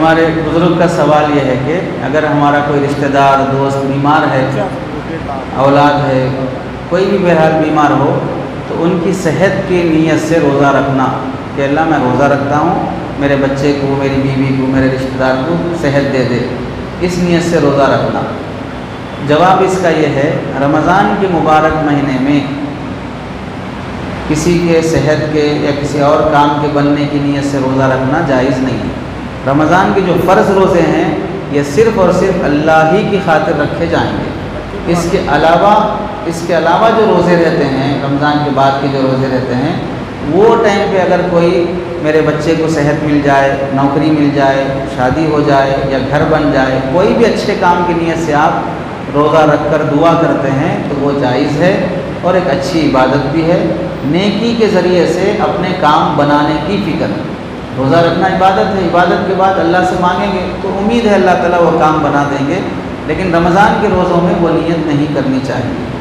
ہمارے بزرگ کا سوال یہ ہے کہ اگر ہمارا کوئی رشتہ دار دوست بیمار ہے، اولاد ہے، کوئی بھی بہرحال بیمار ہو، تو ان کی صحت کی نیت سے روزہ رکھنا کہ اللہ میں روزہ رکھتا ہوں، میرے بچے کو، میری بیوی کو، میرے رشتہ دار کو صحت دے دے، اس نیت سے روزہ رکھنا۔ جواب اس کا یہ ہے، رمضان کے مبارک مہینے میں کسی کے صحت کے یا کسی اور کام کے بننے کی نیت سے روزہ رکھنا جائز نہیں ہے۔ رمضان کے جو فرض روزے ہیں یہ صرف اور صرف اللہ ہی کی خاطر رکھے جائیں گے۔ اس کے علاوہ جو روزے رہتے ہیں، رمضان کے بعد کے جو روزے رہتے ہیں، وہ ٹائم پہ اگر کوئی میرے بچے کو صحت مل جائے، نوکری مل جائے، شادی ہو جائے یا گھر بن جائے، کوئی بھی اچھے کام کی نیت سے آپ روزہ رکھ کر دعا کرتے ہیں تو وہ جائز ہے اور ایک اچھی عبادت بھی ہے۔ نیکی کے ذریعے سے اپنے کام بنانے کی فکر۔ روزہ رکھنا عبادت ہے، عبادت کے بعد اللہ سے مانگیں گے تو امید ہے اللہ تعالیٰ وہ کام بنا دیں گے، لیکن رمضان کے روزوں میں وہ نیت نہیں کرنی چاہیے۔